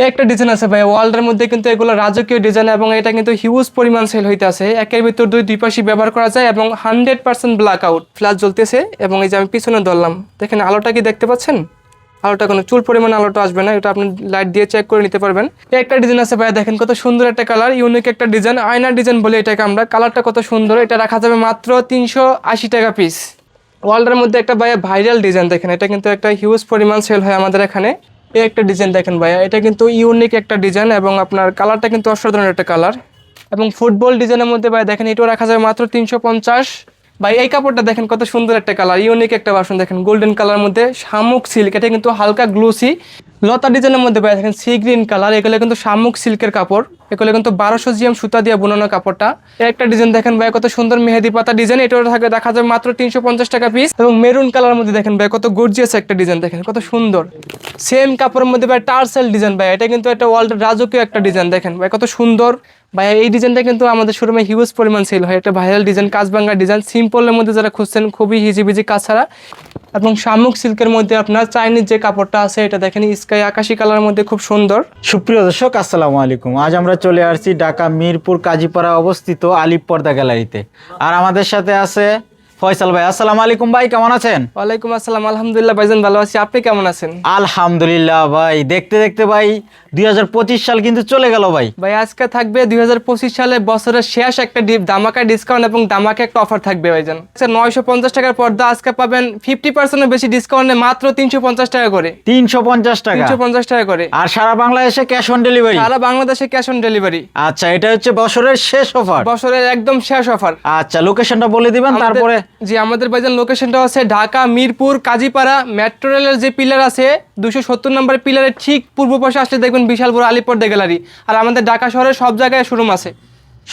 একটা ডিজাইন আছে ভাই ওয়ার্ল্ডের মধ্যে, কিন্তু এগুলো রাজকীয় ডিজাইন এবং এটা কিন্তু হিউজ পরিমাণ সেল হইতেছে। একের ভিতর দুই পাশে ব্যবহার করা যায় এবং 100% ব্ল্যাক আউট ফ্ল্যাশ জ্বলতেছে। এবং এই যে আমি পিছনে ধরলাম, দেখেন আলোটা কি দেখতে পাচ্ছেন? আলোটা কোনো চুল পরিমাণ আলোটা আসবে না, এটা আপনি লাইট দিয়ে চেক করে নিতে পারবেন। একটা ডিজাইন আছে ভাই, দেখেন কত সুন্দর একটা কালার, ইউনিক একটা ডিজাইন, আয়নার ডিজাইন বলে এটাকে আমরা। কালারটা কত সুন্দর, এটা রাখা যাবে মাত্র 380 টাকা পিস। ওয়ার্ল্ডের মধ্যে একটা ভাইয়া ভাইরাল ডিজাইন, দেখেন এটা কিন্তু একটা হিউজ পরিমাণ সেল হয় আমাদের এখানে। এই একটা ডিজাইন দেখেন ভাইয়া, এটা কিন্তু ইউনিক একটা ডিজাইন এবং আপনার কালারটা কিন্তু অসাধারণ একটা কালার। এবং ফুটবল ডিজাইনের মধ্যে ভাই দেখেন এটাও রাখা যাবে মাত্র 350। ভাই এই কাপড়টা দেখেন কত সুন্দর একটা কালার, ইউনিক একটা বাসন, দেখেন গোল্ডেন কালার মধ্যে শামুক সিল্ক, এটা কিন্তু হালকা গ্লোসি। লতা ডিজাইনের মধ্যে ভাই দেখেন সি গ্রিন কালার, এগুলো কিন্তু শামুক সিল্কের কাপড়, এগুলো কিন্তু 1200 জিএম সুতা দিয়ে বোনানো কাপড়টা। একটা ডিজাইন দেখেন ভাই কত সুন্দর মেহেদি পাতা ডিজাইন, এটাও থাকে দেখা যাবে মাত্র 350 টাকা পিস। এবং মেরুন কালার মধ্যে দেখেন ভাই কত গর্জিয়াস একটা ডিজাইন, দেখেন কত সুন্দর। সেম কাপড়ের মধ্যে ভাই টার্সেল ডিজাইন, ভাই এটা কিন্তু একটা ওয়ার্ল্ডের রাজকীয় একটা ডিজাইন, দেখেন ভাই কত সুন্দর। ভাই এই ডিজাইনটা কিন্তু আমাদের শোরুমে হিউজ পরিমাণ সেল হয়, একটা ভাইরাল ডিজাইন, কাজবাঙ্গা ডিজাইন, সিম্পলের মধ্যে যারা খুঁজছেন খুবই হিজিবিজি কাজ ছাড়া। এবং শামুক সিল্কের মধ্যে আপনার চাইনিজ যে কাপড়টা আছে এটা দেখেন স্কাই আকাশি কালারের মধ্যে খুব সুন্দর। সুপ্রিয় দর্শক আসসালামু আলাইকুম। আজ আমরা চলে আসছি ঢাকা মিরপুর কাজীপাড়া অবস্থিত আলিপ পর্দা গ্যালারিতে। আর আমাদের সাথে আছে ফয়সাল ভাই। আসসালামু আলাইকুম ভাই, কেমন আছেন? ওয়ালাইকুম আসসালাম, আলহামদুলিল্লাহ ভাইজান ভালো আছি, আপনি কেমন আছেন? আলহামদুলিল্লাহ ভাই। দেখতে দেখতে ভাই 2025 সাল কিন্তু চলে গেল ভাই। ভাই আজকে থাকবে 2025 সালে বছরের শেষ একটা ধামাকা ডিসকাউন্ট এবং ধামাকা একটা অফার থাকবে ভাইজান। 950 টাকার পর্দা আজকে পাবেন 50% বেশি ডিসকাউন্টে মাত্র 350 টাকা করে। 350 টাকা, 350 টাকা করে। আর সারা বাংলাদেশে ক্যাশ অন ডেলিভারি। সারা বাংলাদেশে ক্যাশ অন ডেলিভারি। আচ্ছা, এটা হচ্ছে বছরের শেষ অফার, বছরের একদম শেষ অফার। আচ্ছা, লোকেশনটা বলে দিবেন তারপরে। জি, আমাদের ভাইজান লোকেশনটা আছে ঢাকা মিরপুর কাজীপাড়া মেট্রো রেলের যে পিলার আছে 270 নম্বর পিলারের ঠিক পূর্ব পাশে আসলে দেখবেন বিশাল বড় আলিপ পর্দা গ্যালারি। আর আমাদের ঢাকা শহরের সব জায়গায় শোরুম আছে,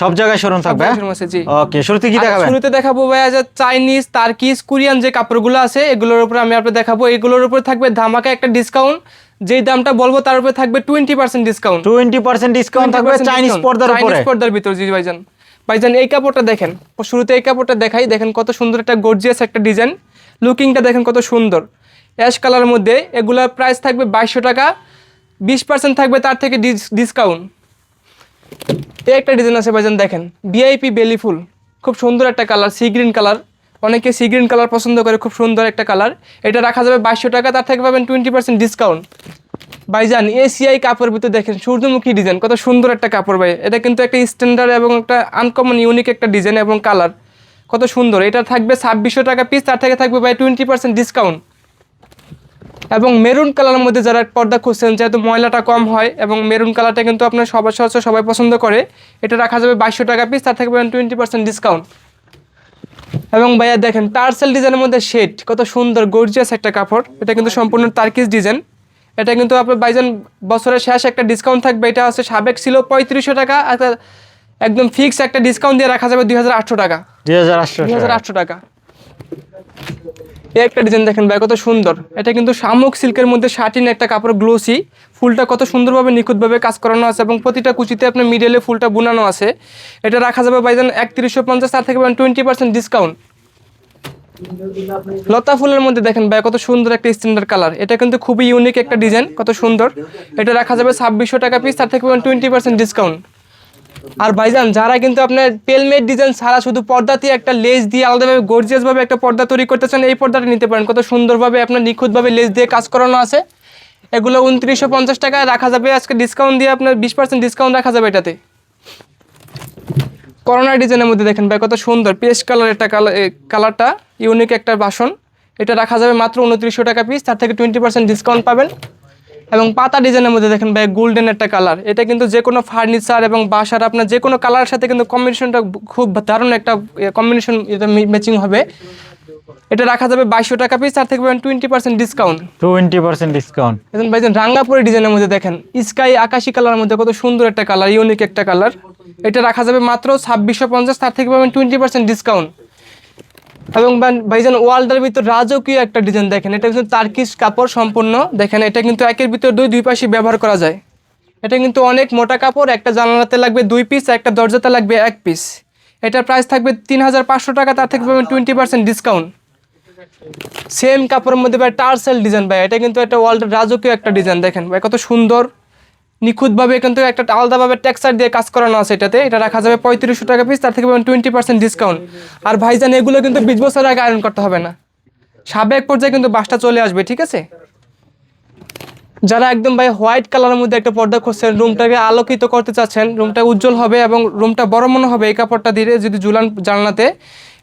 সব জায়গায় শোরুম থাকবে। শোরুম আছে জি। ওকে, শুরুতে কি দেখাবেন? শুরুতে দেখাবো ভাইয়া যে চাইনিজ, তার্কিশ, কোরিয়ান যে কাপড়গুলো আছে এগুলোর উপর আমি আপনাদের দেখাবো। এগুলোর উপর থাকবে ধামাকা একটা ডিসকাউন্ট, যেই দামটা বলবো তার উপরে থাকবে 20% ডিসকাউন্ট। 20% ডিসকাউন্ট থাকবে চাইনিজ পর্দার উপরে। চাইনিজ পর্দার ভিতর জি ভাইজান। ভাইজান এই কাপড়টা দেখেন, শুরুতে এই কাপড়টা দেখাই, দেখেন কত সুন্দর একটা গর্জিয়াস একটা ডিজাইন, লুকিংটা দেখেন কত সুন্দর। অ্যাশ কালারের মধ্যে এগুলোর প্রাইস থাকবে 2200 টাকা, 20% থাকবে তার থেকে ডিসকাউন্ট। এই একটা ডিজাইন আছে ভাইজান, দেখেন ভিআইপি বেলি ফুল, খুব সুন্দর একটা কালার, সি গ্রিন কালার, অনেকে সি গ্রিন কালার পছন্দ করে, খুব সুন্দর একটা কালার। এটা রাখা যাবে 2200 টাকা, তার থেকে পাবেন 20% ডিসকাউন্ট। ভাইজান এসিআই কাপড়ের ভিতরে দেখেন সূর্যমুখী ডিজাইন, কত সুন্দর একটা কাপড় ভাই, এটা কিন্তু একটা স্ট্যান্ডার্ড এবং একটা আনকমন ইউনিক একটা ডিজাইন এবং কালার, কত সুন্দর। এটা থাকবে 2600 টাকা পিস, তার থেকে থাকবে ভাই 20% ডিসকাউন্ট। এবং মেরুন কালারের মধ্যে যারা পর্দা খুঁজছেন, যেহেতু ময়লাটা কম হয় এবং মেরুন কালারটা কিন্তু আপনার সবাই পছন্দ করে, এটা রাখা যাবে 2200 টাকা পিস, তার থেকে পাবেন 20% ডিসকাউন্ট। এবং ভাইয়া দেখেন টার্সেল ডিজাইনের মধ্যে শেড, কত সুন্দর গর্জিয়াস একটা কাপড়, এটা কিন্তু সম্পূর্ণ টার্কিশ ডিজাইন। এটা কিন্তু আপনার ভাইজান বছরের শেষ একটা ডিসকাউন্ট থাকবে, এটা হচ্ছে সাবেক ছিল 3500 টাকা, একদম ফিক্স একটা ডিসকাউন্ট দিয়ে রাখা যাবে 2800 টাকা। 2800 টাকা। এই একটা ডিজাইন দেখেন ভাই কত সুন্দর, এটা কিন্তু শামুক সিল্কের মধ্যে শাটিন একটা কাপড়, গ্লোসি, ফুলটা কত সুন্দরভাবে নিখুঁতভাবে কাজ করানো আছে এবং প্রতিটা কুচিতে আপনার মিডলে ফুলটা বুনানো আছে। এটা রাখা যাবে ভাইজান 3150, তার থেকে 20% ডিসকাউন্ট। লতা ফুলের মধ্যে দেখেন ভাই কত সুন্দর একটা স্ট্যান্ডার্ড কালার, এটা কিন্তু খুবই ইউনিক একটা ডিজাইন, কত সুন্দর। এটা রাখা যাবে 2600 টাকা পিস, তার থেকে 20% ডিসকাউন্ট। আর ভাইজান যারা কিন্তু আপনার পেলমেড ডিজাইন ছাড়া শুধু পর্দাতে একটা লেস দিয়ে আলাদাভাবে গর্জিয়াসভাবে একটা পর্দা তৈরি করতে চান, এই পর্দাটা নিতে পারেন, কত সুন্দরভাবে আপনার নিখুঁতভাবে লেস দিয়ে কাজ করানো আছে। এগুলো 2950 টাকায় রাখা যাবে, আজকে ডিসকাউন্ট দিয়ে আপনার 20% ডিসকাউন্ট রাখা যাবে এটাতে। করোনা ডিজাইনের মধ্যে দেখেন ভাই কত সুন্দর পেস্ট কালার একটা কালারটা ইউনিক একটা বাসন, এটা রাখা যাবে মাত্র 2900 টাকা পিস, তার থেকে 20% ডিসকাউন্ট পাবেন। এবং পাতা ডিজাইনের মধ্যে দেখেন ভাই গোল্ডেন একটা কালার, এটা কিন্তু যে কোনো ফার্নিচার এবং বাসার আপনার যে কোনো কালারের সাথে কিন্তু কম্বিনেশনটা খুব দারুণ একটা কম্বিনেশন, এটা ম্যাচিং হবে। এটা রাখা যাবে 2200 টাকা পিস, তার থেকে 20% ডিসকাউন্ট। 20% ডিসকাউন্ট। এখন ভাইজান রাঙ্গাপুরি ডিজাইনের মধ্যে দেখেন স্কাই আকাশি কালারের মধ্যে কত সুন্দর একটা কালার, ইউনিক একটা কালার, এটা রাখা যাবে মাত্র 2650, তার থেকে পাবেন 20% ডিসকাউন্ট। এবং ভাইজান ওয়ার্ল্ডের ভিতর রাজকীয় একটা ডিজাইন দেখেন, এটা কিন্তু টার্কিশ কাপড় সম্পূর্ণ, দেখেন এটা কিন্তু একের ভিতর দুই পাশে ব্যবহার করা যায়। এটা কিন্তু অনেক মোটা কাপড়, একটা জানালাতে লাগবে 2 পিস, একটা দরজাতে লাগবে 1 পিস। এটার প্রাইস থাকবে 3500 টাকা, তার থেকে পাবেন 20% ডিসকাউন্ট। সেম কাপড়ের মধ্যে ভাই টার্সেল ডিজাইন, ভাই এটা কিন্তু একটা ওয়ার্ল্ডের রাজকীয় একটা ডিজাইন, দেখেন ভাই কত সুন্দর। নিখুঁতভাবে কিন্তু একটা আলাদাভাবে টেক্সচার দিয়ে কাজ করানো আছে এটাতে। এটা রাখা যাবে 3500 টাকা পিস, তার থেকে পাবেন 20% ডিসকাউন্ট। আর ভাইজান এগুলো কিন্তু 20 বছর আগে আয়রন করতে হবে না, সাবেক পর্যায়ে কিন্তু বাসটা চলে আসবে, ঠিক আছে। যারা একদম ভাই হোয়াইট কালারের মধ্যে একটা পর্দা খুঁজছেন, রুমটাকে আলোকিত করতে চাচ্ছেন, রুমটা উজ্জ্বল হবে এবং রুমটা বড় মনে হবে এই কাপড়টা দিয়ে যদি ঝুলান জানলাতে,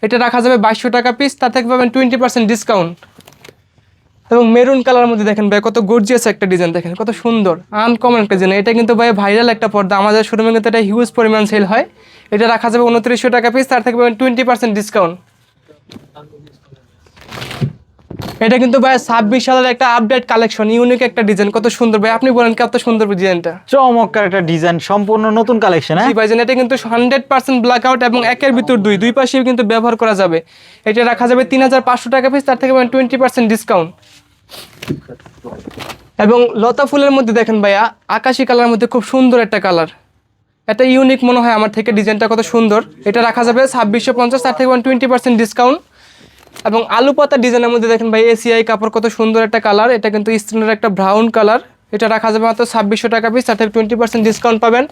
এটা রাখা যাবে 2200 টাকা পিস, তার থেকে পাবেন 20% ডিসকাউন্ট। এবং মেরুন কালারের মধ্যে দেখেন ভাই কত গর্জিয়াস একটা ডিজাইন, দেখেন কত সুন্দর আনকমন একটা ডিজাইন। এটা কিন্তু ভাই ভাইরাল একটা পর্দা, আমাদের শোরুমে কিন্তু এটা হিউজ পরিমাণ সেল হয়। এটা রাখা যাবে 2900 টাকা পিস, তার থেকে পাবেন 20% ডিসকাউন্ট। এটা কিন্তু ভাই 26 সালের একটা আপডেট কালেকশন, ইউনিক একটা ডিজাইন, কত সুন্দর ভাই, আপনি বলেন কত সুন্দর ডিজাইনটা। চমৎকার একটা ডিজাইন, সম্পূর্ণ নতুন কালেকশন। জি ভাইজান, এটা কিন্তু 100% ব্ল্যাক আউট এবং একের ভিতর দুই পাশেও কিন্তু ব্যবহার করা যাবে। এটা রাখা যাবে 3500 টাকা পিস, তার থেকে পাবেন 20% ডিসকাউন্ট। এবং লতা ফুলের মধ্যে দেখেন ভাইয়া আকাশি কালারের মধ্যে খুব সুন্দর একটা কালার, এটা ইউনিক মনে হয় আমার থেকে, ডিজাইনটা কত সুন্দর। এটা রাখা যাবে 2650, তার থেকে 20% ডিসকাউন্ট। এবং আলু পাতা ডিজাইনের মধ্যে দেখেন ভাই এসিআই কাপড়, কত সুন্দর একটা কালার, এটা কিন্তু স্টোনের একটা ব্রাউন কালার। এটা রাখা যাবে মাত্র 2600 টাকা পিস, তার থেকে 20% ডিসকাউন্ট পাবেন।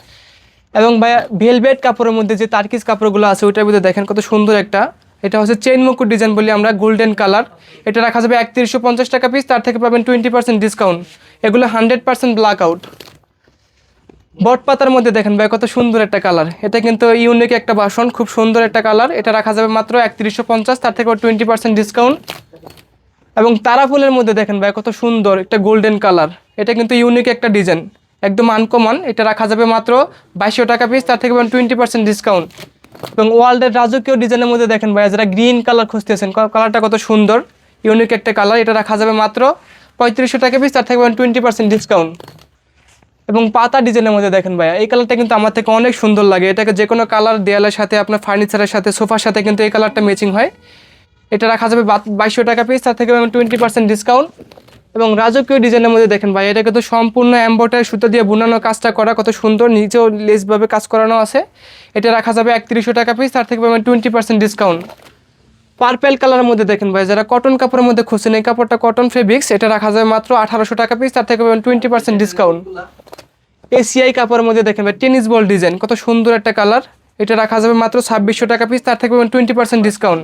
এবং ভাইয়া ভেলভেট কাপড়ের মধ্যে যে তার্কিস কাপড়গুলো আছে ওইটার মধ্যে দেখেন কত সুন্দর একটা, এটা হচ্ছে চেইন মুকুট ডিজাইন বলি আমরা, গোল্ডেন কালার। এটা রাখা যাবে 3150 টাকা পিস, তার থেকে পাবেন 20% ডিসকাউন্ট। এগুলো 100% ব্ল্যাক আউট। বট পাতার মধ্যে দেখেন ভাই কত সুন্দর একটা কালার, এটা কিন্তু ইউনিক একটা বাসন, খুব সুন্দর একটা কালার। এটা রাখা যাবে মাত্র 3150, তার থেকে 20% ডিসকাউন্ট। এবং তারা ফুলের মধ্যে দেখেন ভাই কত সুন্দর একটা গোল্ডেন কালার, এটা কিন্তু ইউনিক একটা ডিজাইন, একদম আনকমন। এটা রাখা যাবে মাত্র 2200 টাকা পিস, তার থেকে 20% ডিসকাউন্ট। এবং ওয়ার্ল্ডের রাজকীয় ডিজাইনের মধ্যে দেখেন ভাই যারা গ্রিন কালার খুঁজতেছেন, কালারটা কত সুন্দর, ইউনিক একটা কালার। এটা রাখা যাবে মাত্র 3500 টাকা পিস, তার থেকে 20% ডিসকাউন্ট। এবং পাতা ডিজাইনের মধ্যে দেখেন ভাইয়া এই কালারটা কিন্তু আমার থেকে অনেক সুন্দর লাগে, এটাকে যে কোনো কালার দেয়ালের সাথে, আপনার ফার্নিচারের সাথে, সোফার সাথে কিন্তু এই কালারটা ম্যাচিং হয়। এটা রাখা যাবে 2200 টাকা পিস, তার থেকে 20% ডিসকাউন্ট। এবং রাজকীয় ডিজাইনের মধ্যে দেখেন ভাই এটা কিন্তু সম্পূর্ণ এমব্রয়ডারি সুতো দিয়ে বুনানো কাজটা করা, কত সুন্দর, নিচেও লেসভাবে কাজ করানো আছে। এটা রাখা যাবে 3100 টাকা পিস, তার থেকে পাবেন 20% ডিসকাউন্ট। পার্পেল কালারের মধ্যে দেখেন ভাই যারা কটন কাপড়ের মধ্যে খুঁজছেন, এই কাপড়টা কটন ফেব্রিক্স, এটা রাখা যাবে মাত্র 1800 টাকা পিস, তার থেকে পাবেন 20% ডিসকাউন্ট। এসিআই কাপড়ের মধ্যে দেখেন ভাই টেনিস বল ডিজাইন, কত সুন্দর একটা কালার। এটা রাখা যাবে মাত্র 2600 টাকা পিস, তার থেকে পাবেন 20% ডিসকাউন্ট।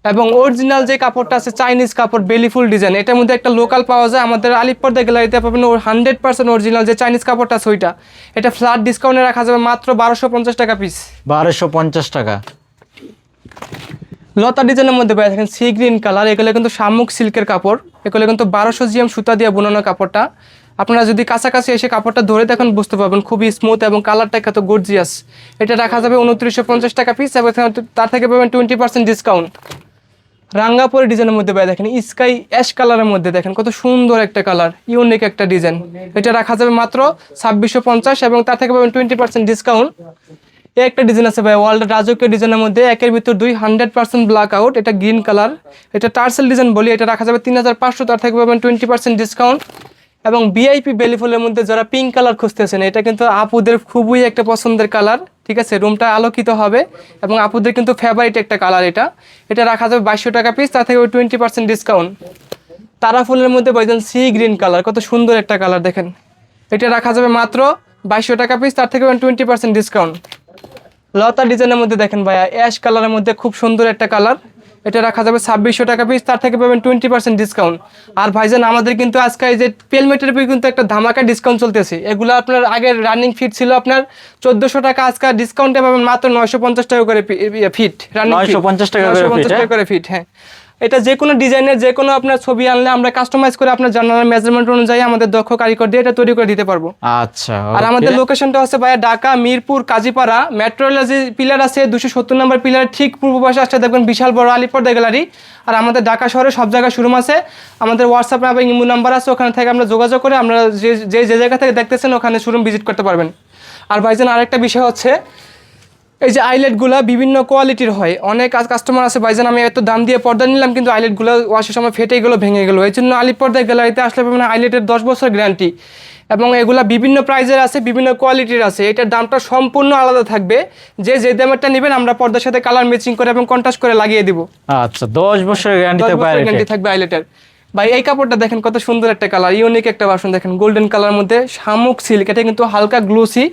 এবং অরিজিনাল যে কাপড়টা আছে চাইনিজ কাপড়, বেলিফুল ডিজাইন, এটার মধ্যে একটা লোকাল পাওয়া যায়, আমাদের আলিপর্দা গ্যালারিতে পাবেন 100% অরিজিনাল যে চাইনিজ কাপড়টা আছে ওইটা। এটা ফ্ল্যাট ডিসকাউন্টে রাখা যাবে মাত্র 1250 টাকা পিস। 1250 টাকা। লতা ডিজাইনের মধ্যে পাই দেখেন সি গ্রিন কালার, এগুলো কিন্তু শামুক সিল্কের কাপড়, এগুলো কিন্তু 1200 জিএম সুতা দিয়ে বোনানো কাপড়টা। আপনারা যদি কাছাকাছি এসে কাপড়টা ধরে দেখেন বুঝতে পারবেন, খুবই স্মুথ এবং কালারটা কত গর্জিয়াস। এটা রাখা যাবে 2950 টাকা পিস, এবং তার থেকে পাবেন 20% ডিসকাউন্ট। রাঙ্গাপুরি ডিজাইনের মধ্যে পাই দেখেন স্কাই অ্যাশ কালারের মধ্যে দেখেন কত সুন্দর একটা কালার, ইউনিক একটা ডিজাইন। এটা রাখা যাবে মাত্র 2650, এবং তার থেকে পাবেন 20% ডিসকাউন্ট। একটা ডিজাইন আছে ভাই ওয়ার্ল্ড রাজকীয় ডিজাইনের মধ্যে, একের ভিতর 100% ব্ল্যাক আউট, এটা গ্রিন কালার, এটা টার্সেল ডিজাইন বলি। এটা রাখা যাবে 3500, তার থেকে পাবেন 20% ডিসকাউন্ট। এবং ভিআইপি বেলি ফুলের মধ্যে যারা পিঙ্ক কালার খুঁজতেছেন, এটা কিন্তু আপুদের খুবই একটা পছন্দের কালার, ঠিক আছে, রুমটা আলোকিত হবে এবং আপুদের কিন্তু ফেভারিট একটা কালার এটা। এটা রাখা যাবে 2200 টাকা পিস, তার থেকে 20% ডিসকাউন্ট। তারা ফুলের মধ্যে পাইছেন সি গ্রিন কালার, কত সুন্দর একটা কালার দেখেন। এটা রাখা যাবে মাত্র 2200 টাকা পিস, তার থেকে 20% ডিসকাউন্ট। লতা ডিজাইনের মধ্যে দেখেন ভাইয়া অ্যাশ কালারের মধ্যে খুব সুন্দর একটা কালার, এটা রাখা যাবে 2600 টাকা পিস, তার থেকে পাবেন 20% ডিসকাউন্ট। আর ভাইজান আমাদের কিন্তু আজকে এই যে পেলমেটের উপরে কিন্তু একটা ধামাকা ডিসকাউন্ট চলতেছে, এগুলো আপনার আগের রানিং ফিট ছিল আপনার 1400 টাকা, আজকে ডিসকাউন্টে পাবেন মাত্র 950 টাকা করে ফিট, রানিং 950 টাকা করে ফিট, 950 টাকা করে ফিট। হ্যাঁ, এটা যে কোনো ডিজাইনের যে কোনো আপনার ছবি আনলে আমরা কাস্টমাইজ করে আপনার জানালার মেজারমেন্ট অনুযায়ী আমাদের দক্ষ কারিগর দিয়ে এটা তৈরি করে দিতে পারবো। আচ্ছা, আর আমাদের লোকেশনটা হচ্ছে ভাইয়া ঢাকা মিরপুর কাজীপাড়া মেট্রো রেলের যে পিলার আছে 270 নম্বর পিলারের ঠিক পূর্ব পাশে আসতে দেখবেন বিশাল বড় আলিপর্দা গ্যালারি। আর আমাদের ঢাকা শহরে সব জায়গায় শোরুম আছে, আমাদের হোয়াটসঅ্যাপ এবং ইমো নাম্বার আছে, ওখানে থেকে আমরা যোগাযোগ করে আমরা যে জায়গা থেকে দেখতেছেন ওখানে শোরুম ভিজিট করতে পারবেন। আর ভাইজান আরেকটা বিষয় হচ্ছে এই যে আইলেটগুলো বিভিন্ন কোয়ালিটির হয়, অনেক কাস্টমার আছে ভাইজান আমি এত দাম দিয়ে পর্দা নিলাম কিন্তু আইলেটগুলো ওয়াশের সময় ফেটে গেলো, ভেঙে গেলো। এই জন্য আলিপর্দা গ্যালারিতে আসলে পাবেন আইলেটের 10 বছর গ্যারান্টি, এবং এগুলা বিভিন্ন প্রাইজের আছে, বিভিন্ন কোয়ালিটির আছে, এটার দামটা সম্পূর্ণ আলাদা থাকবে। যে দামেরটা নেবেন আমরা পর্দার সাথে কালার ম্যাচিং করে এবং কন্ট্রাস্ট করে লাগিয়ে দিব। আচ্ছা, 10 বছরের গ্যারান্টি 10 বছরের গ্যারান্টি থাকবে আইলেটের। ভাই এই কাপড়টা দেখেন কত সুন্দর একটা কালার, ইউনিক একটা ভার্সন। দেখেন গোল্ডেন কালার মধ্যে শামুক সিল্ক, এটা কিন্তু হালকা গ্লোসি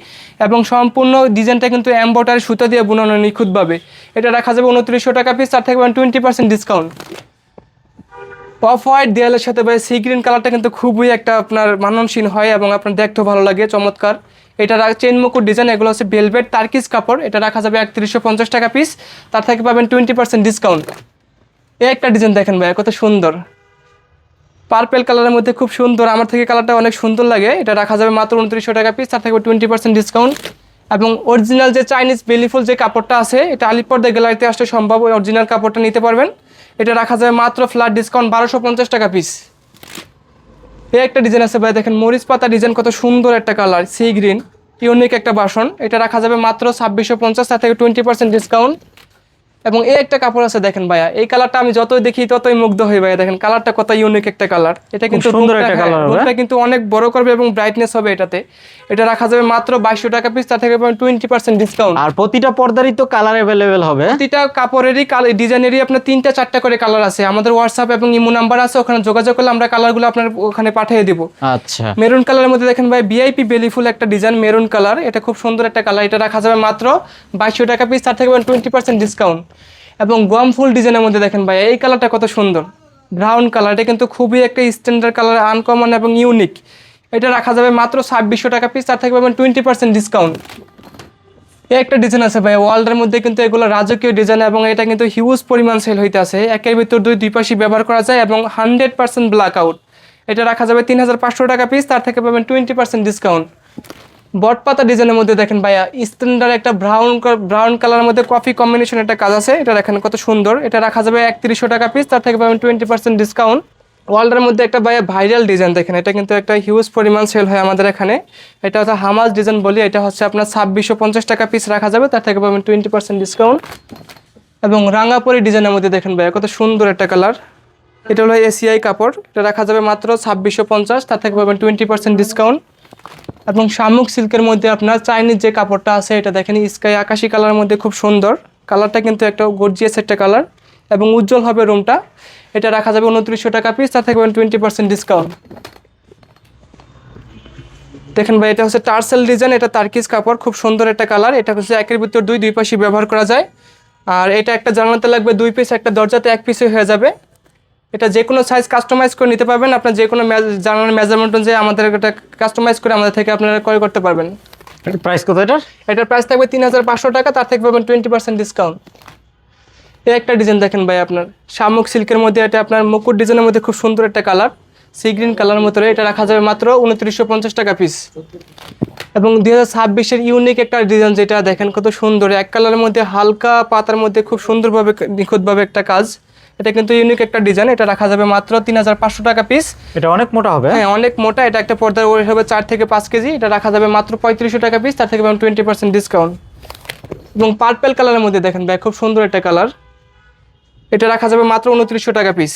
এবং সম্পূর্ণ ডিজাইনটা কিন্তু এমব্রয়ডারি সুতা দিয়ে বুনানো নিখুঁতভাবে। এটা রাখা যাবে 2900 টাকা পিস, তার থেকে 20% ডিসকাউন্ট। অফ হোয়াইট দেয়ালের সাথে ভাই সি গ্রিন কালারটা কিন্তু খুবই একটা আপনার মানানসীন হয় এবং আপনার দেখতেও ভালো লাগে, চমৎকার। এটা চেন মুকুট ডিজাইন, এগুলো হচ্ছে ভেলভেট টার্কিস কাপড়। এটা রাখা যাবে 3150 টাকা পিস, তার থেকে পাবেন 20% ডিসকাউন্ট। এই একটা ডিজাইন দেখেন ভাই কত সুন্দর, পার্পেল কালারের মধ্যে খুব সুন্দর, আমার থেকে কালারটা অনেক সুন্দর লাগে। এটা রাখা যাবে মাত্র 2900 টাকা পিস, তার থেকে 20% ডিসকাউন্ট। এবং অরিজিনাল যে চাইনিজ বেলিফুল যে কাপড়টা আছে, এটা আলিপ পর্দা গ্যালারিতে আসলে সম্ভব, ওই অরিজিনাল কাপড়টা নিতে পারবেন। এটা রাখা যাবে মাত্র ফ্ল্যাট ডিসকাউন্ট 1250 টাকা পিস। এই একটা ডিজাইন আছে ভাই, দেখেন মরিচ পাতা ডিজাইন, কত সুন্দর একটা কালার, সি গ্রিন, ইউনিক একটা বাসন। এটা রাখা যাবে মাত্র 2650, তার থেকে 20% ডিসকাউন্ট। এবং এই একটা কাপড় আছে দেখেন ভাইয়া, এই কালারটা আমি যতই দেখি ততই মুগ্ধ হই ভাইয়া। দেখেন কালারটা কত ইউনিক একটা কালার, এটা কিন্তু সুন্দর একটা কালার হবে, রূপটা কিন্তু অনেক বড় করবে এবং ব্রাইটনেস হবে এটাতে। এটা রাখা যাবে মাত্র 2200 টাকা পিস, তার থেকে 20% ডিসকাউন্ট। আর প্রতিটা পর্দারই তো কালার অ্যাভেলেবেল হবে। প্রতিটা কাপড়েরই ডিজাইনেরই আপনার 3টা 4টা করে কালার আছে। আমাদের হোয়াটসঅ্যাপ এবং ইমো নাম্বার আছে, ওখানে যোগাযোগ করলে আমরা কালারগুলো আপনার ওখানে পাঠিয়ে দিব। আচ্ছা, মেরুন কালারের মধ্যে দেখেন ভাই ভিআইপি বেলিফুল একটা ডিজাইন, মেরুন কালার, এটা খুব সুন্দর একটা কালার। এটা রাখা যাবে মাত্র 2200 টাকা পিস, তার থেকে 20% ডিসকাউন্ট। এবং গম ফুল ডিজাইনের মধ্যে দেখেন ভাই এই কালারটা কত সুন্দর, ব্রাউন কালার, এটা কিন্তু খুবই একটা স্ট্যান্ডার্ড কালার, আনকমন এবং ইউনিক। এটা রাখা যাবে মাত্র 2600 টাকা পিস, তার থেকে পাবেন 20% ডিসকাউন্ট। এই একটা ডিজাইন আছে ভাই ওয়ার্ল্ডের মধ্যে, কিন্তু এগুলো রাজকীয় ডিজাইন এবং এটা কিন্তু হিউজ পরিমাণ সেল হইতে আছে। একের ভিতর দুই পাশে ব্যবহার করা যায় এবং 100% ব্ল্যাক আউট। এটা রাখা যাবে 3500 টাকা পিস, তার থেকে পাবেন 20% ডিসকাউন্ট। বটপাতা ডিজাইনের মধ্যে দেখেন ভাইয়া স্ট্যান্ডার্ড একটা ব্রাউন কালারের মধ্যে কফি কম্বিনেশন একটা কাজ আছে। এটা দেখেন কত সুন্দর, এটা রাখা যাবে 3100 টাকা পিস, তার থেকে পাবেন 20% ডিসকাউন্ট। ওয়ার্ল্ডের মধ্যে একটা ভাইয়া ভাইরাল ডিজাইন দেখেন, এটা কিন্তু একটা হিউজ পরিমাণ সেল হয় আমাদের এখানে। এটা হচ্ছে হামাজ ডিজাইন বলি, এটা হচ্ছে আপনার 2650 টাকা পিস রাখা যাবে, তার থেকে পাবেন 20% ডিসকাউন্ট। এবং রাঙ্গাপুরি ডিজাইনের মধ্যে দেখেন ভাইয়া কত সুন্দর একটা কালার, এটা হলো এসিআই কাপড়। এটা রাখা যাবে মাত্র 2650, তার থেকে পাবেন 20% ডিসকাউন্ট। এবং শামুক সিল্কের মধ্যে আপনার চাইনিজ যে কাপড়টা আছে, এটা দেখেন স্কাই আকাশি কালারের মধ্যে খুব সুন্দর কালারটা, কিন্তু একটা গর্জিয়াস একটা কালার এবং উজ্জ্বল হবে রুমটা। এটা রাখা যাবে 2900 টাকা পিস, তার থেকে 20% ডিসকাউন্ট। দেখেন ভাই এটা হচ্ছে টার্সেল ডিজাইন, এটা তার্কিস কাপড়, খুব সুন্দর একটা কালার। এটা হচ্ছে একের ভিতর দুই পাশে ব্যবহার করা যায়। আর এটা একটা জানালাতে লাগবে 2 পিস, একটা দরজাতে 1 পিসে হয়ে যাবে। এটা যে কোনো সাইজ কাস্টমাইজ করে নিতে পারবেন, আপনার যে কোনো জানালার মেজারমেন্ট অনুযায়ী আমাদের এটা কাস্টমাইজ করে আমাদের থেকে আপনারা ক্রয় করতে পারবেন। প্রাইস কত এটার? এটার প্রাইস থাকবে 3500 টাকা, তার থেকে পাবেন 20% ডিসকাউন্ট। এই একটা ডিজাইন দেখেন ভাই আপনার শামুক সিল্কের মধ্যে, এটা আপনার মুকুট ডিজাইনের মধ্যে খুব সুন্দর একটা কালার, সি গ্রিন কালারের মতো। এটা রাখা যাবে মাত্র 2950 টাকা পিস। এবং 2026-এর ইউনিক একটা ডিজাইন, যেটা দেখেন কত সুন্দর, এক কালারের মধ্যে হালকা পাতার মধ্যে খুব সুন্দরভাবে নিখুঁতভাবে একটা কাজ। এটা কিন্তু ইউনিক একটা ডিজাইন। এটা রাখা যাবে মাত্র 3500 টাকা পিস। এটা অনেক মোটা হবে। হ্যাঁ অনেক মোটা, এটা একটা পর্দার ওয়েট হবে 4 থেকে 5 কেজি। এটা রাখা যাবে মাত্র 3500 টাকা পিস, তার থেকে পাবেন 20% ডিসকাউন্ট। এবং পার্পেল কালারের মধ্যে দেখেন ভাই খুব সুন্দর একটা কালার, এটা রাখা যাবে মাত্র 2900 টাকা পিস।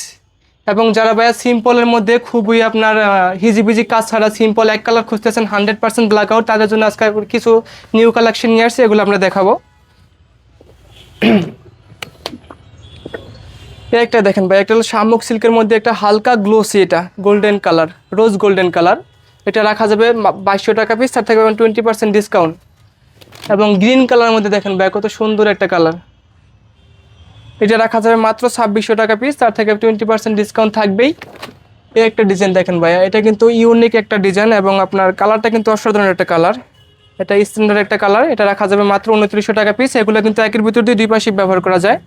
এবং যারা ভাইয়া সিম্পলের মধ্যে খুবই আপনার হিজিবিজি কাজ ছাড়া সিম্পল এক কালার খুঁজতেছেন 100% ব্ল্যাক আউট, তাদের জন্য আজকে কিছু নিউ কালেকশন নিয়ে আসছে, এগুলো আমরা দেখাবো। একটা দেখেন ভাই, একটা হলো শামুক সিল্কের মধ্যে একটা হালকা গ্লোসি, এটা গোল্ডেন কালার, রোজ গোল্ডেন কালার। এটা রাখা যাবে 2200 টাকা পিস, তার থেকে পাবেন 20% ডিসকাউন্ট। এবং গ্রিন কালারের মধ্যে দেখেন ভাই কত সুন্দর একটা কালার, এটা রাখা যাবে মাত্র 2600 টাকা পিস, তার থেকে 20% ডিসকাউন্ট থাকবেই। এই একটা ডিজাইন দেখেন ভাইয়া, এটা কিন্তু ইউনিক একটা ডিজাইন এবং আপনার কালারটা কিন্তু অসাধারণ একটা কালার, এটা স্ট্যান্ডার্ড একটা কালার। এটা রাখা যাবে মাত্র 2900 টাকা পিস। এগুলো কিন্তু একের ভিতর দুই পাশে ব্যবহার করা যায়।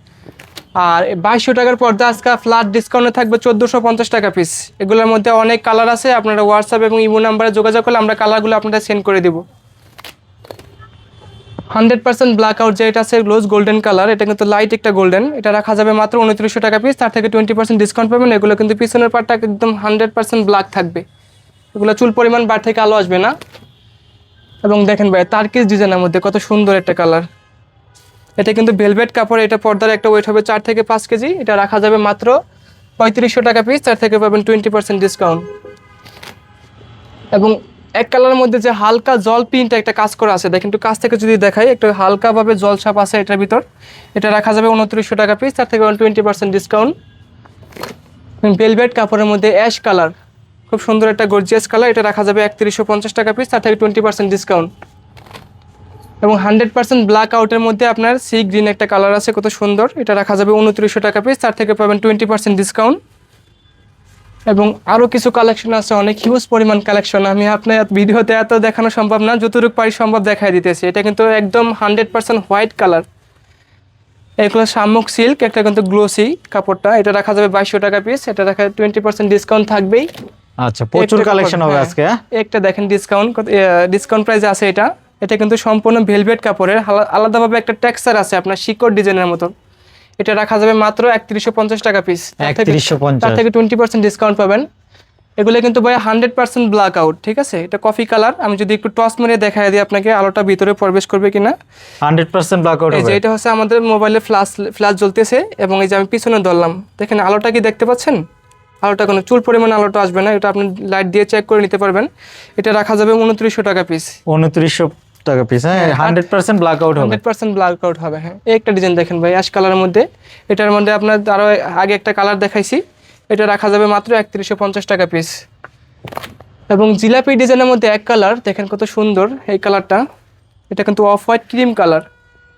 আর 2200 টাকার পর্দা আজকে ফ্ল্যাট ডিসকাউন্টে থাকবে 1450 টাকা পিস। এগুলোর মধ্যে অনেক কালার আছে, আপনারা হোয়াটসঅ্যাপ এবং ইমো নাম্বারে যোগাযোগ করলে আমরা কালারগুলো আপনাদের সেন্ড করে দেবো। 100% ব্ল্যাক আউট যেটা আছে গ্লোজ গোল্ডেন কালার, এটা কিন্তু লাইট একটা গোল্ডেন। এটা রাখা যাবে মাত্র 2900 টাকা পিস, তার থেকে 20% ডিসকাউন্ট পাবেন। এগুলো কিন্তু পিছনের পার্টটা একদম 100% ব্ল্যাক থাকবে, এগুলো চুল পরিমাণ বার থেকে আলো আসবে না। এবং দেখেন ভাই তার্কিস ডিজাইনের মধ্যে কত সুন্দর একটা কালার, এটা কিন্তু ভেলভেট কাপড়, এটা পর্দার একটা ওয়েট হবে 4 থেকে 5 কেজি। এটা রাখা যাবে মাত্র 3500 টাকা পিস, তার থেকে পাবেন 20% ডিসকাউন্ট। এবং এক কালারের মধ্যে যে হালকা জল প্রিন্ট একটা কাজ করা আছে, দেখেন একটু কাছ থেকে যদি দেখাই, একটু হালকাভাবে জল ছাপ আছে এটার ভিতর। এটা রাখা যাবে 2900 টাকা পিস, তার থেকে 20% ডিসকাউন্ট। ভেলভেট কাপড়ের মধ্যে অ্যাশ কালার, খুব সুন্দর একটা গর্জিয়াস কালার। এটা রাখা যাবে 3150 টাকা পিস, তার থেকে 20% ডিসকাউন্ট। এবং 100% ব্ল্যাক আউটের মধ্যে আপনার সি গ্রিন একটা কালার আছে, কত সুন্দর। এটা রাখা যাবে 2900 টাকা পিস, তার থেকে পাবেন 20% ডিসকাউন্ট। এবং আরও কিছু কালেকশন আছে, অনেক হিউজ পরিমাণ কালেকশন। আমি আপনার ভিডিওতে এত দেখানো সম্ভব না, যতটুকু পারি সম্ভব দেখাই দিতেছি। এটা কিন্তু একদম 100% হোয়াইট কালার। এগুলো শামুক সিল্ক, একটা কিন্তু গ্লোসি কাপড়টা। এটা রাখা যাবে 2200 টাকা পিস, এটা রাখা 20% ডিসকাউন্ট থাকবেই। আচ্ছা, প্রচুর একটা কালেকশন কাপড়, হবে হ্যাঁ। আজকে। একটা দেখেন ডিসকাউন্ট প্রাইসে আছে এটা। এটা কিন্তু সম্পূর্ণ ভেলভেট কাপড়ের, আলাদাভাবে একটা টেক্সচার আছে আপনার শিকড় ডিজাইনের মতো। এটা রাখা যাবে মাত্র 3150 টাকা পিস, তার 3150 থেকে 20% ডিসকাউন্ট পাবেন। এগুলো কিন্তু ভাই 100% ব্ল্যাক আউট, ঠিক আছে। এটা কফি কালার। আমি যদি একটু টস মেরে দেখাই দিই আপনাকে, আলোটা ভিতরে প্রবেশ করবে কিনা। 100% ব্ল্যাক আউট এই যে হবে। এটা হচ্ছে আমাদের মোবাইলে ফ্ল্যাশ জ্বলতেছে, এবং এই যে আমি পিছনে ধরলাম, দেখেন আলোটা কি দেখতে পাচ্ছেন। আলোটা কোনো চুল পরিমাণ আলোটা আসবে না, এটা আপনি লাইট দিয়ে চেক করে নিতে পারবেন। এটা রাখা যাবে 2900 টাকা পিস, 2900 টাকা পিস। হ্যাঁ, 100% ব্ল্যাক আউট হবে। 100% ব্ল্যাক আউট হবে। হ্যাঁ, এই একটা ডিজাইন দেখেন ভাই অ্যাশ কালারের মধ্যে। এটার মধ্যে আপনার আরও আগে একটা কালার দেখাইছি। এটা রাখা যাবে মাত্র 3150 টাকা পিস। এবং জিলাপি ডিজাইনের মধ্যে এক কালার দেখেন কত সুন্দর এই কালারটা। এটা কিন্তু অফ হোয়াইট ক্রিম কালার।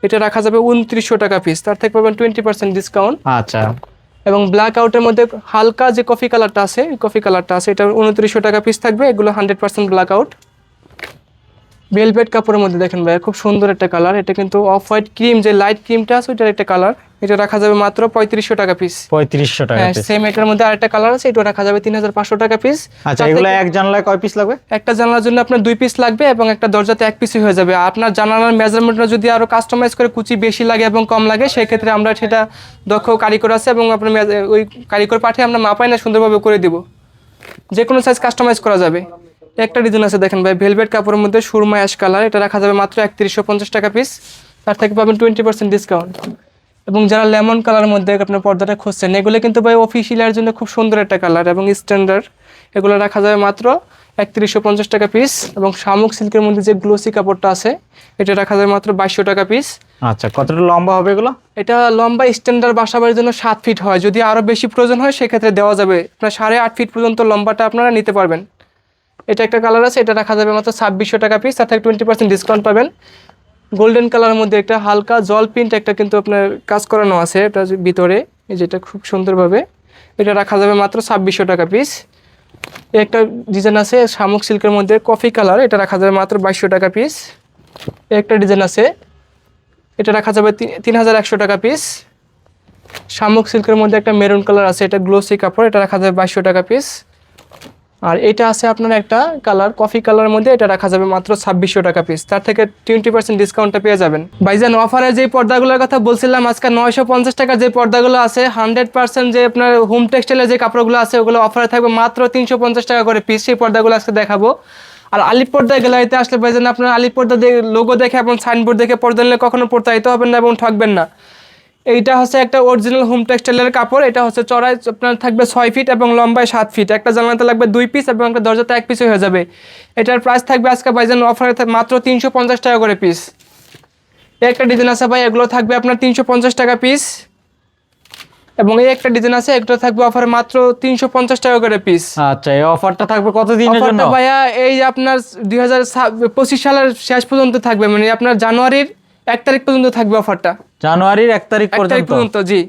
এটা রাখা যাবে 2900 টাকা পিস, তার থেকে পাবেন 20% ডিসকাউন্ট। আচ্ছা, এবং ব্ল্যাক আউটের মধ্যে হালকা যে কফি কালারটা আছে, কফি কালারটা আছে, এটা 2900 টাকা পিস থাকবে। এগুলো 100% ব্ল্যাক আউট। ভেলভেট কাপড়ের মধ্যে দেখেন ভাই খুব সুন্দর একটা কালার। এটা কিন্তু অফ হোয়াইট ক্রিম, যে লাইট ক্রিমটা আছে ওইটার একটা কালার। এটা রাখা যাবে মাত্র 3500 টাকা পিস। 3500 টাকা হ্যাঁ, পিস। সেম এটার মধ্যে আরেকটা কালার আছে, এটা রাখা যাবে 3500 টাকা পিস। আচ্ছা, এগুলো এক জানলায় কয় পিস লাগবে? একটা জানলার জন্য আপনার 2 পিস লাগবে, এবং একটা দরজাতে 1 পিসই হয়ে যাবে। আপনার জানালার মেজারমেন্টটা যদি আরো কাস্টমাইজ করে কুচি বেশি লাগে এবং কম লাগে, সেক্ষেত্রে আমরা সেটা দক্ষ কারিগর আছে, এবং আপনার ওই কারিগর পাঠিয়ে আমরা মাপাই না সুন্দরভাবে করে দিব। যে কোনো সাইজ কাস্টমাইজ করা যাবে। একটা ডিজাইন আছে দেখেন ভাই ভেলভেট কাপড়ের মধ্যে সুরমা অ্যাশ কালার। এটা রাখা যাবে মাত্র 3150 টাকা পিস, তার থেকে পাবেন 20% ডিসকাউন্ট। এবং যারা লেমন কালার মধ্যে আপনার পর্দাটা খুঁজছেন, এগুলো কিন্তু ভাই অফিসিয়ালের জন্য খুব সুন্দর একটা কালার এবং স্ট্যান্ডার্ড। এগুলো রাখা যাবে মাত্র 3150 টাকা পিস। এবং শামুক সিল্কের মধ্যে যে গ্লোসি কাপড়টা আছে, এটা রাখা যাবে মাত্র 2200 টাকা পিস। আচ্ছা, কতটা লম্বা হবে এগুলো? এটা লম্বা স্ট্যান্ডার্ড বাসাবাড়ির জন্য 7 ফিট হয়। যদি আরও বেশি প্রয়োজন হয় সেক্ষেত্রে দেওয়া যাবে। আপনার 8.5 ফিট পর্যন্ত লম্বাটা আপনারা নিতে পারবেন। এটা একটা কালার আছে, এটা রাখা যাবে মাত্র 2600 টাকা পিস, তার থেকে 20% ডিসকাউন্ট পাবেন। গোল্ডেন কালারের মধ্যে একটা হালকা জল প্রিন্ট একটা কিন্তু আপনার কাজ করানো আছে এটা ভিতরে, এই যেটা খুব সুন্দরভাবে। এটা রাখা যাবে মাত্র 2600 টাকা পিস। একটা ডিজাইন আছে শামুক সিল্কের মধ্যে কফি কালার, এটা রাখা যাবে মাত্র 2200 টাকা পিস। একটা ডিজাইন আছে, এটা রাখা যাবে 3100 টাকা পিস। শামুক সিল্কের মধ্যে একটা মেরুন কালার আছে, এটা গ্লোসি কাপড়, এটা রাখা যাবে 2200 টাকা পিস। আর এটা আছে আপনার একটা কালার কফি কালারের মধ্যে, এটা রাখা যাবে মাত্র 2600 টাকা পিস, তার থেকে 20% ডিসকাউন্টটা পেয়ে যাবেন। ভাইজান অফারে যে পর্দাগুলোর কথা বলছিলাম, আজকে 950 টাকার যে পর্দাগুলো আছে 100% যে আপনার হোম টেক্সটাইলের যে কাপড়গুলো আছে, ওগুলো অফারে থাকবে মাত্র 350 টাকা করে পিস। সেই পর্দাগুলো আজকে দেখাবো। আর আলিপ পর্দা গ্যালারিতে আসলে ভাইজান আপনার আলিপ পর্দা লোগো দেখে এবং সাইনবোর্ড দেখে পর্দা নিলে কখনো প্রতারিত হবেন না এবং ঠকবেন না। এইটা হচ্ছে একটা অরিজিনাল হোম টেক্সটাইলের কাপড়। এটা হচ্ছে চড়াই আপনার থাকবে 6 ফিট এবং লম্বায় 7 ফিট। একটা জানলাতে লাগবে 2 পিস এবং একটা দরজাতে 1 পিসই হয়ে যাবে। এটার প্রাইস থাকবে আজকে ভাইজান অফারে মাত্র 350 টাকা করে পিস। একটা ডিজাইন আছে ভাই, এগুলো থাকবে আপনার 350 টাকা পিস। এবং এই একটা ডিজাইন আছে, এগুলো থাকবে অফারে মাত্র 350 টাকা করে পিস। আচ্ছা, এই অফারটা থাকবে কত দিনের জন্য? অফারটা ভাইয়া এই আপনার 2025 সালের শেষ পর্যন্ত থাকবে, মানে আপনার জানুয়ারির 1 তারিখ পর্যন্ত থাকবে অফারটা। জানুয়ারির 1 তারিখ 1 তারিখ পর্যন্ত? পর্যন্ত, জি।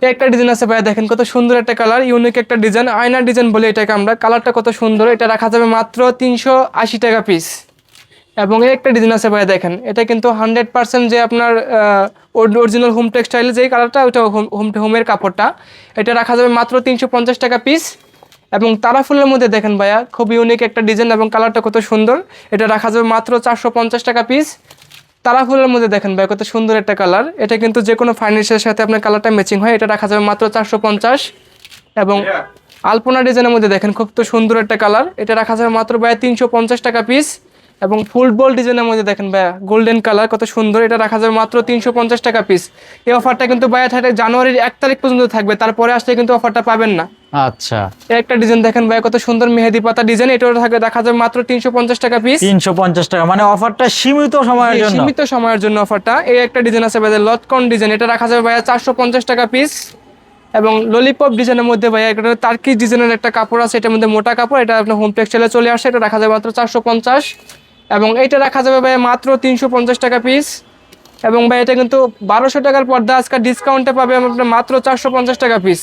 এই একটা ডিজাইন আছে ভাইয়া, দেখেন কত সুন্দর একটা কালার, ইউনিক একটা ডিজাইন, আয়নার ডিজাইন বলে এটাকে আমরা। কালারটা কত সুন্দর। এটা রাখা যাবে মাত্র 380 টাকা পিস। এবং এই একটা ডিজাইন আছে ভাইয়া, দেখেন এটা কিন্তু 100% যে আপনার অরিজিনাল হোম টেক্সটাইল যেই কালারটা, ওইটা হোমের কাপড়টা। এটা রাখা যাবে মাত্র 350 টাকা পিস। এবং তারা ফুলের মধ্যে দেখেন ভাইয়া খুব ইউনিক একটা ডিজাইন এবং কালারটা কত সুন্দর। এটা রাখা যাবে মাত্র 450 টাকা পিস। তারা ফুলের মধ্যে দেখেন ভাই কত সুন্দর একটা কালার। এটা কিন্তু যে কোনো ফার্নিচারের সাথে আপনার কালারটা ম্যাচিং হয়। এটা রাখা যাবে মাত্র 450। এবং আলপনা ডিজাইনের মধ্যে দেখেন খুব তো সুন্দর একটা কালার। এটা রাখা যাবে মাত্র ভাইয়া 350 টাকা পিস। এবং ফুটবল ডিজাইনের মধ্যে দেখেন ভাইয়া গোল্ডেন কালার কত সুন্দর। এটা রাখা যাবে মাত্র 350 টাকা পিস। এই অফারটা কিন্তু ভাইয়া থাকে জানুয়ারির 1 তারিখ পর্যন্ত থাকবে, তারপরে আসলে কিন্তু অফারটা পাবেন না। আচ্ছা, এই একটা ডিজাইন দেখেন ভাইয়া কত সুন্দর মেহেদি পাতা ডিজাইন। এটাও থাকে দেখা যাবে মাত্র 350 টাকা পিস। 350 টাকা, মানে অফারটা সীমিত সময়ের জন্য? সীমিত সময়ের জন্য অফারটা। এই একটা ডিজাইন আছে ভাইয়া লটকন ডিজাইন, এটা রাখা যাবে ভাইয়া 450 টাকা পিস। এবং ললিপপ ডিজাইনের মধ্যে ভাইয়া এটা টার্কিশ ডিজাইনের একটা কাপড় আছে, এটার মধ্যে মোটা কাপড়, এটা আপনার হোম টেক্সটাইলে চলে আসে, এটা রাখা যাবে মাত্র 450। এবং এইটা রাখা যাবে ভাইয়া মাত্র 350 টাকা পিস। এবং ভাই এটা কিন্তু 1200 টাকার পর্দা আজকে ডিসকাউন্টে পাবে আপনার মাত্র 450 টাকা পিস।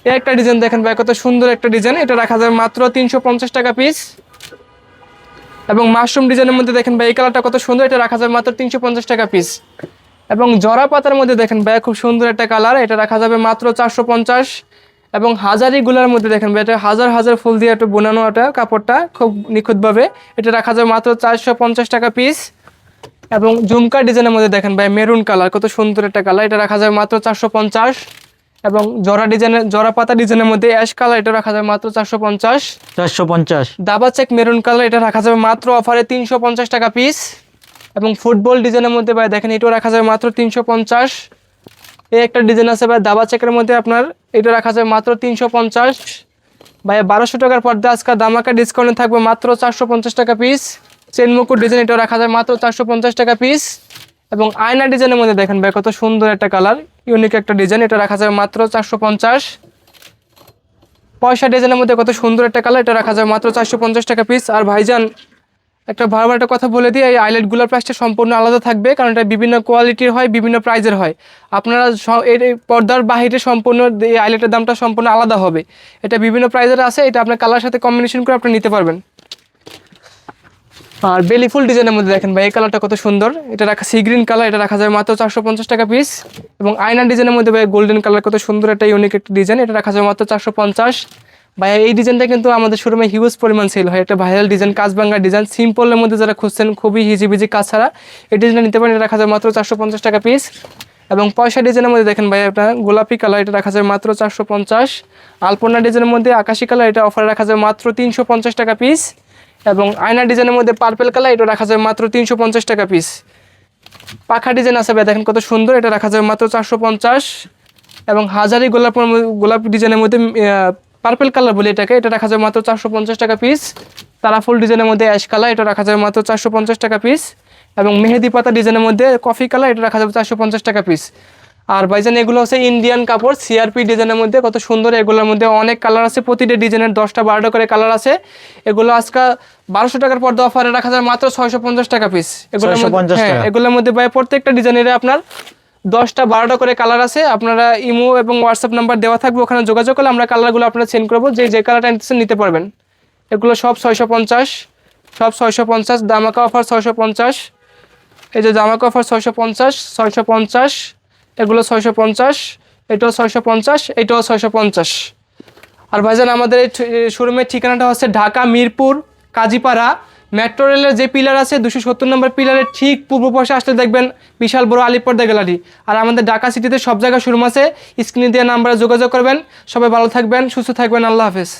এই একটা ডিজাইন দেখেন ভাই, কত সুন্দর একটা ডিজাইন, এটা রাখা যাবে মাত্র 350 টাকা পিস। এবং মাশরুম ডিজাইনের মধ্যে দেখেন ভাই এই কালারটা কত সুন্দর, এটা রাখা যাবে মাত্র 350 টাকা পিস। এবং জরা পাতার মধ্যে দেখেন ভাই খুব সুন্দর একটা কালার, এটা রাখা যাবে মাত্র 450। এবং হাজারিগুলোর মধ্যে দেখেন ভাই এটা হাজার হাজার ফুল দিয়ে একটা বোনানো এটা কাপড়টা খুব নিখুঁতভাবে, এটা রাখা যাবে মাত্র 450 টাকা পিস। এবং ঝুমকা ডিজাইনের মধ্যে দেখেন ভাই মেরুন কালার, কত সুন্দর একটা কালার, এটা রাখা যাবে মাত্র 450। এবং জরা পাতা ডিজাইনের মধ্যে অ্যাশ কালার, এটা রাখা যাবে মাত্র 450। 450। দাবা চেক মেরুন কালার, এটা রাখা যাবে মাত্র অফারে 350 টাকা পিস। এবং ফুটবল ডিজাইনের মধ্যে ভাই দেখেন এটাও রাখা যাবে মাত্র 350। এই একটা ডিজাইন আছে ভাই দাবা চেকের মধ্যে, আপনার এটা রাখা যাবে মাত্র 350। ভাই 1200 টাকার পর্দা আজকে দামাকা ডিসকাউন্টে থাকবে মাত্র 450 টাকা পিস। চেন মুকুট ডিজাইন, এটা রাখা যায় মাত্র 450 টাকা পিস। এবং আয়না ডিজাইনের মধ্যে দেখেন ভাই কত সুন্দর একটা কালার, ইউনিক একটা ডিজাইন, এটা রাখা যাবে মাত্র 450। পয়সা ডিজাইনের মধ্যে কত সুন্দর একটা কালার, এটা রাখা যাবে মাত্র 450 টাকা পিস। আর ভাইজান একটা বারবার একটা কথা বলে দিই, এই আইলেটগুলোর প্রাইসটা সম্পূর্ণ আলাদা থাকবে, কারণ এটা বিভিন্ন কোয়ালিটির হয়, বিভিন্ন প্রাইজের হয়। আপনারা এই পর্দার বাহিরে সম্পূর্ণ এই আইলেটের দামটা সম্পূর্ণ আলাদা হবে, এটা বিভিন্ন প্রাইজের আছে, এটা আপনার কালার সাথে কম্বিনেশন করে আপনি নিতে পারবেন। আর বেলি ফুল ডিজাইনের মধ্যে দেখেন ভাই এই কালারটা কত সুন্দর, এটা রাখা সি গ্রিন কালার, এটা রাখা যাবে মাত্র 450 টাকা পিস। এবং আয়না ডিজাইনের মধ্যে ভাই গোল্ডেন কালার, কত সুন্দর একটা ইউনিক একটা ডিজাইন, এটা রাখা যাবে মাত্র 450। ভাই এই ডিজাইনটা কিন্তু আমাদের শোরুমে হিউজ পরিমাণ সেল হয়, একটা ভাইরাল ডিজাইন, কাজবাঙ্গা ডিজাইন, সিম্পলের মধ্যে যারা খুঁজছেন খুবই হিজিবিজি কাজ ছাড়া এই ডিজাইনটা নিতে পারেন, এটা রাখা যাবে মাত্র 450 টাকা পিস। এবং পয়সা ডিজাইনের মধ্যে দেখেন ভাই একটা গোলাপি কালার, এটা রাখা যাবে মাত্র 450। আলপনা ডিজাইনের মধ্যে আকাশি কালার, এটা অফারে রাখা যাবে মাত্র 350 টাকা পিস। এবং আয়না ডিজাইনের মধ্যে পার্পেল কালার, এটা রাখা যাবে মাত্র 350 টাকা পিস। পাখা ডিজাইন আছে ভাই দেখেন কত সুন্দর, এটা রাখা যাবে মাত্র 450। এবং হাজারি গোলাপ ডিজাইনের মধ্যে পার্পেল কালার বলে এটাকে, এটা রাখা যাবে মাত্র 450 টাকা পিস। তারাফুল ডিজাইনের মধ্যে অ্যাশ কালার, এটা রাখা যাবে মাত্র 450 টাকা পিস। এবং মেহেদি পাতা ডিজাইনের মধ্যে কফি কালার, এটা রাখা যাবে 450 টাকা পিস। আর ভাইজান এগুলো হচ্ছে ইন্ডিয়ান কাপড়, সিআরপি ডিজাইনের মধ্যে কত সুন্দর, এগুলোর মধ্যে অনেক কালার আছে, প্রতিটা ডিজাইনের 10টা 12টা করে কালার আছে। এগুলো আজকে 1200 টাকার পর্দা অফারে রাখা যায় মাত্র 650 টাকা পিস। এগুলোর মধ্যে ভাই প্রত্যেকটা ডিজাইনের আপনার 10টা 12টা করে কালার আছে। আপনারা ইমো এবং হোয়াটসঅ্যাপ নাম্বার দেওয়া থাকবে, ওখানে যোগাযোগ করলে আমরা কালারগুলো আপনারা সেন্ড করবো, যে কালারটা নিতে পারবেন। এগুলো সব 650, সব 650, দামাকা অফার 650। এই যে দামাকা অফার 650, 650, এগুলো 650, এটাও 650, এটাও 650। আর ভাইজান আমাদের এই শোরুমের ঠিকানাটা হচ্ছে ঢাকা মিরপুর কাজীপাড়া মেট্রো রেলের যে পিলার আছে 270 নম্বর পিলারের ঠিক পূর্ব পাশে আসলে দেখবেন বিশাল বড় আলিপ পর্দা গ্যালারি। আর আমাদের ঢাকা সিটিতে সব জায়গায় শোরুম আছে, স্ক্রিনে দেওয়া নাম্বারে যোগাযোগ করবেন। সবাই ভালো থাকবেন, সুস্থ থাকবেন, আল্লাহ হাফেজ।